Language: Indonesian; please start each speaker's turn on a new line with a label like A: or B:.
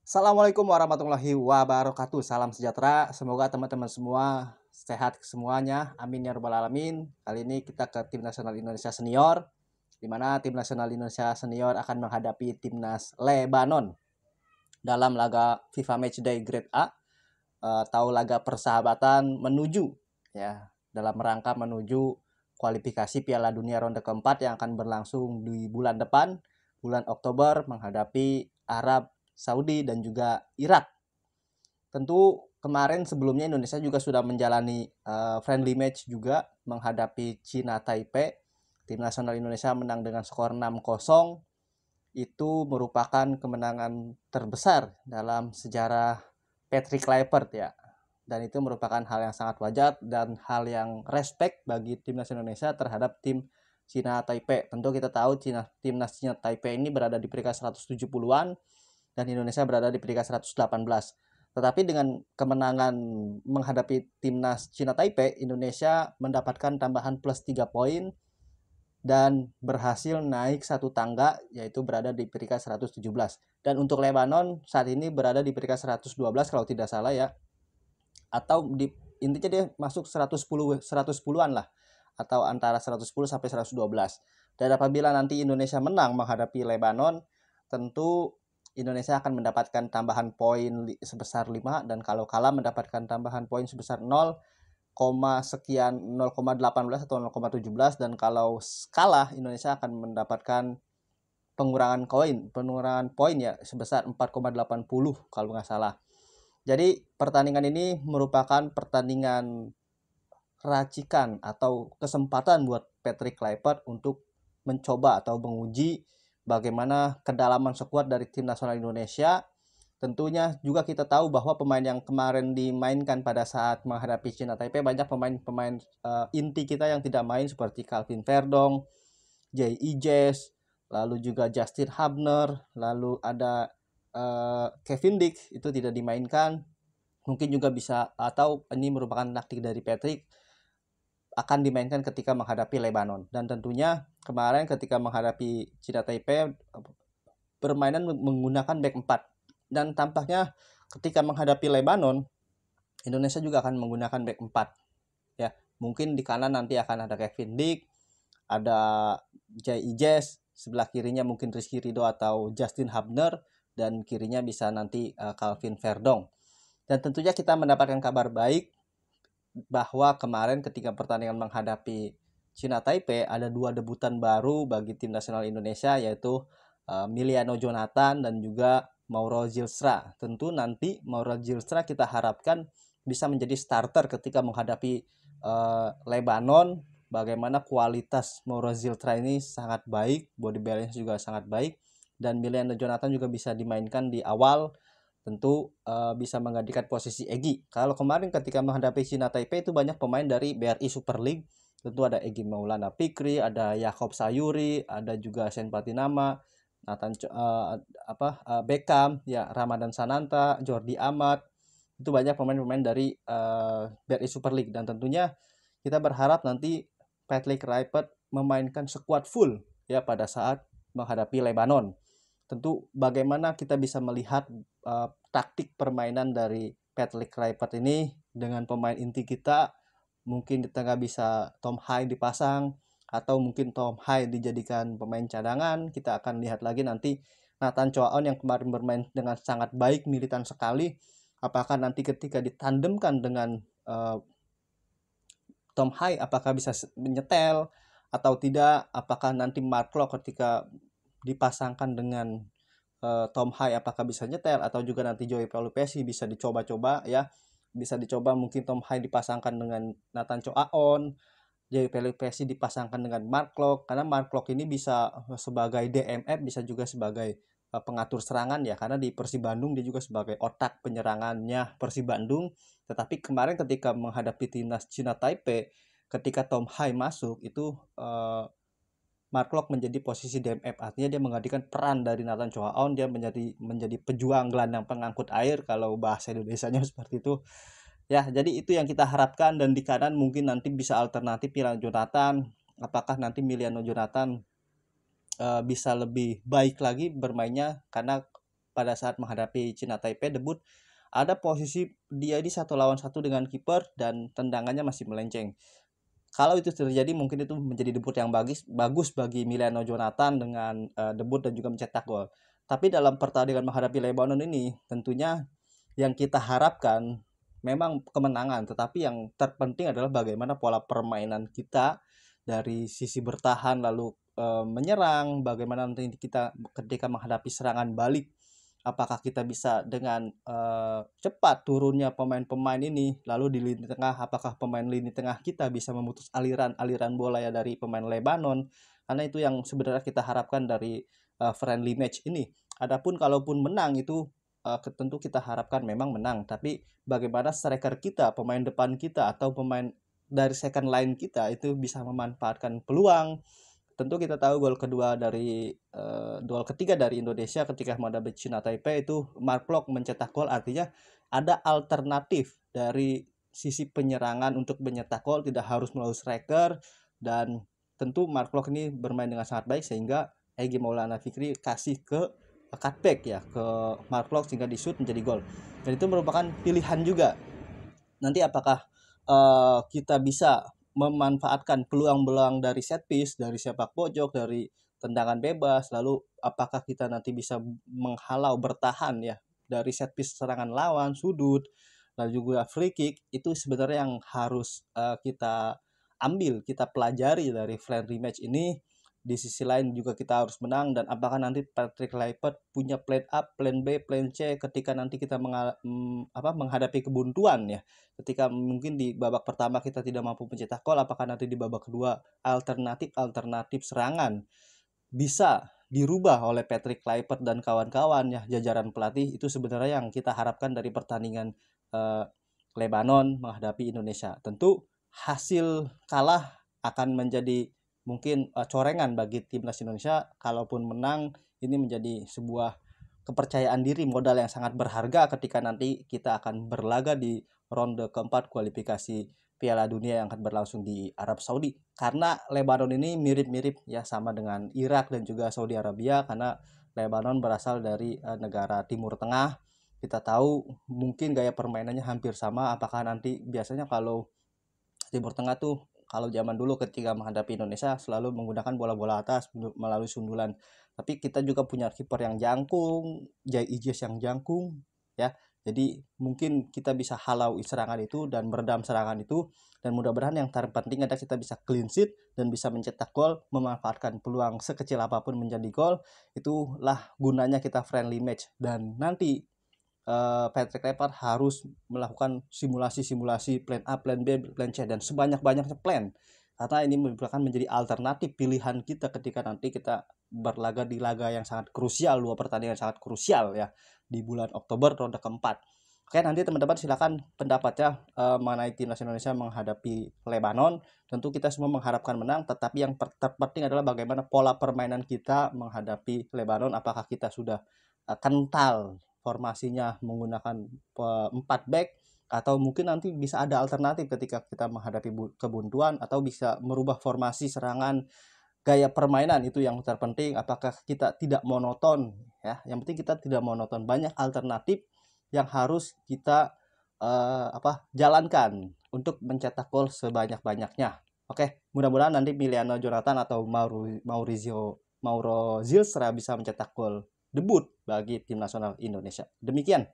A: Assalamualaikum warahmatullahi wabarakatuh. Salam sejahtera. Semoga teman-teman semua sehat semuanya. Amin ya rabbal alamin. Kali ini kita ke Tim Nasional Indonesia Senior, di mana Tim Nasional Indonesia Senior akan menghadapi Timnas Lebanon dalam laga FIFA Matchday Grade A atau laga persahabatan menuju dalam rangka menuju kualifikasi Piala Dunia ronde keempat yang akan berlangsung di bulan depan, bulan Oktober, menghadapi Arab Saudi dan juga Irak. Tentu kemarin sebelumnya Indonesia juga sudah menjalani friendly match juga menghadapi Cina Taipei. Tim nasional Indonesia menang dengan skor 6-0. Itu merupakan kemenangan terbesar dalam sejarah Patrick Kluivert ya. Dan itu merupakan hal yang sangat wajar dan hal yang respect bagi tim nasional Indonesia terhadap tim Cina Taipei. Tentu kita tahu timnas Cina Taipei ini berada di peringkat 170-an dan Indonesia berada di peringkat 118. Tetapi dengan kemenangan menghadapi timnas Cina Taipei, Indonesia mendapatkan tambahan plus 3 poin dan berhasil naik satu tangga, yaitu berada di peringkat 117. Dan untuk Lebanon saat ini berada di peringkat 112 kalau tidak salah ya. Atau intinya dia masuk 110-an lah, atau antara 110 sampai 112. Dan apabila nanti Indonesia menang menghadapi Lebanon, tentu Indonesia akan mendapatkan tambahan poin sebesar 5, dan kalau kalah mendapatkan tambahan poin sebesar 0,18 atau 0,17, dan kalau kalah Indonesia akan mendapatkan pengurangan poin ya sebesar 4,80 kalau nggak salah. Jadi pertandingan ini merupakan pertandingan racikan atau kesempatan buat Patrick Kluivert untuk mencoba atau menguji bagaimana kedalaman skuad dari tim nasional Indonesia. Tentunya juga kita tahu bahwa pemain yang kemarin dimainkan pada saat menghadapi Cina Taipei, banyak pemain-pemain inti kita yang tidak main seperti Calvin Verdong, Jay Ijes, lalu juga Justin Hubner, lalu ada Kevin Dick itu tidak dimainkan. Mungkin juga bisa, atau ini merupakan taktik dari Patrick, akan dimainkan ketika menghadapi Lebanon. Dan tentunya kemarin ketika menghadapi Cina Taipei permainan menggunakan back 4. Dan tampaknya ketika menghadapi Lebanon, Indonesia juga akan menggunakan back 4. Ya, mungkin di kanan nanti akan ada Kevin Dick, ada Jay Ijes, sebelah kirinya mungkin Rizky Ridho atau Justin Hubner, dan kirinya bisa nanti Calvin Verdong. Dan tentunya kita mendapatkan kabar baik bahwa kemarin ketika pertandingan menghadapi Cina Taipei ada 2 debutan baru bagi tim nasional Indonesia, yaitu Miliano Jonathan dan juga Mauro Zylstra. Tentu nanti Mauro Zylstra kita harapkan bisa menjadi starter ketika menghadapi Lebanon. Bagaimana kualitas Mauro Zylstra ini sangat baik, body balance juga sangat baik, dan Miliano Jonathan juga bisa dimainkan di awal, tentu bisa menggantikan posisi Egy. Kalau kemarin ketika menghadapi Cina Taipei itu banyak pemain dari BRI Super League, tentu ada Egy Maulana Fikri, ada Yakob Sayuri, ada juga Sen Patinama, Nathan Beckham, ya Ramadan Sananta, Jordi Amat. Itu banyak pemain-pemain dari BRI Super League, dan tentunya kita berharap nanti Patrick Kluivert memainkan skuad full ya pada saat menghadapi Lebanon. Tentu bagaimana kita bisa melihat taktik permainan dari Patrick Kluivert ini dengan pemain inti kita. Mungkin di tengah bisa Tom Hai dipasang, atau mungkin Tom Hai dijadikan pemain cadangan. Kita akan lihat lagi nanti Nathan Choaon yang kemarin bermain dengan sangat baik, militan sekali. Apakah nanti ketika ditandemkan dengan Tom Hai apakah bisa menyetel atau tidak? Apakah nanti Mark Klok ketika dipasangkan dengan Tom Hai apakah bisa nyetel, atau juga nanti Joey Pelupesi bisa dicoba-coba ya. Bisa dicoba mungkin Tom Hai dipasangkan dengan Nathan Choaon, Joey Pelupesi dipasangkan dengan Mark Klok, karena Mark Klok ini bisa sebagai DMF, bisa juga sebagai pengatur serangan ya, karena di Persib Bandung dia juga sebagai otak penyerangannya Persib Bandung. Tetapi kemarin ketika menghadapi timnas Cina Taipei, ketika Tom Hai masuk itu Mark Klok menjadi posisi DMF, artinya dia menggantikan peran dari Nathan Choaon. Dia menjadi pejuang gelandang pengangkut air kalau bahasa Indonesianya seperti itu. Ya, jadi itu yang kita harapkan. Dan di kanan mungkin nanti bisa alternatif Miliano Jonathan. Apakah nanti Miliano Jonathan bisa lebih baik lagi bermainnya, karena pada saat menghadapi China Taipei debut, ada posisi dia di 1 lawan 1 dengan kiper dan tendangannya masih melenceng. Kalau itu terjadi mungkin itu menjadi debut yang bagus bagi Emiliano Jonathan dengan debut dan juga mencetak gol. Tapi dalam pertandingan menghadapi Lebanon ini tentunya yang kita harapkan memang kemenangan, tetapi yang terpenting adalah bagaimana pola permainan kita dari sisi bertahan lalu menyerang, bagaimana nanti kita ketika menghadapi serangan balik, apakah kita bisa dengan cepat turunnya pemain-pemain ini, lalu di lini tengah apakah pemain lini tengah kita bisa memutus aliran bola ya dari pemain Lebanon, karena itu yang sebenarnya kita harapkan dari friendly match ini. Adapun kalaupun menang itu tentu kita harapkan memang menang, tapi bagaimana striker kita, pemain depan kita atau pemain dari second line kita itu bisa memanfaatkan peluang. Tentu kita tahu gol ketiga dari Indonesia ketika menghadapi China Taipei itu Mark Klok mencetak gol, artinya ada alternatif dari sisi penyerangan untuk mencetak gol, tidak harus melalui striker, dan tentu Mark Klok ini bermain dengan sangat baik sehingga Egy Maulana Fikri kasih ke cutback ya ke Mark Klok sehingga di shoot menjadi gol. Dan itu merupakan pilihan juga. Nanti apakah kita bisa memanfaatkan peluang-peluang dari set piece, dari sepak pojok, dari tendangan bebas, lalu apakah kita nanti bisa menghalau bertahan ya dari set piece serangan lawan, sudut, lalu juga free kick, itu sebenarnya yang harus kita ambil, kita pelajari dari friendly match ini. Di sisi lain juga kita harus menang, dan apakah nanti Patrick Kluivert punya plan A, plan B, plan C ketika nanti kita menghadapi kebuntuan ya. Ketika mungkin di babak pertama kita tidak mampu mencetak gol, apakah nanti di babak kedua alternatif serangan bisa dirubah oleh Patrick Kluivert dan kawan-kawan ya, jajaran pelatih. Itu sebenarnya yang kita harapkan dari pertandingan Lebanon menghadapi Indonesia. Tentu hasil kalah akan menjadi mungkin corengan bagi timnas Indonesia. Kalaupun menang, ini menjadi sebuah kepercayaan diri, modal yang sangat berharga ketika nanti kita akan berlaga di ronde keempat kualifikasi Piala Dunia yang akan berlangsung di Arab Saudi. Karena Lebanon ini mirip-mirip ya sama dengan Irak dan juga Saudi Arabia, karena Lebanon berasal dari negara Timur Tengah. Kita tahu mungkin gaya permainannya hampir sama. Apakah nanti biasanya kalau Timur Tengah tuh kalau zaman dulu ketika menghadapi Indonesia selalu menggunakan bola-bola atas melalui sundulan. Tapi kita juga punya kiper yang jangkung, Jai Ijes yang jangkung ya. Jadi mungkin kita bisa halau serangan itu dan meredam serangan itu, dan mudah-mudahan yang terpenting adalah kita bisa clean sheet dan bisa mencetak gol, memanfaatkan peluang sekecil apapun menjadi gol. Itulah gunanya kita friendly match, dan nanti Patrick Kluivert harus melakukan simulasi plan A, plan B, plan C, dan sebanyak-banyaknya plan, karena ini merupakan menjadi alternatif pilihan kita ketika nanti kita berlaga di laga yang sangat krusial, 2 pertandingan sangat krusial ya di bulan Oktober ronde keempat. Oke, nanti teman-teman silakan pendapatnya mengenai timnas Indonesia menghadapi Lebanon. Tentu kita semua mengharapkan menang, tetapi yang terpenting adalah bagaimana pola permainan kita menghadapi Lebanon. Apakah kita sudah kental formasinya menggunakan 4 back, atau mungkin nanti bisa ada alternatif ketika kita menghadapi kebuntuan, atau bisa merubah formasi serangan, gaya permainan. Itu yang terpenting, apakah kita tidak monoton ya. Yang penting kita tidak monoton, banyak alternatif yang harus kita jalankan untuk mencetak gol sebanyak-banyaknya. Oke, mudah-mudahan nanti Emiliano Jonathan atau Mauro Zilstra bisa mencetak gol debut bagi tim nasional Indonesia. Demikian.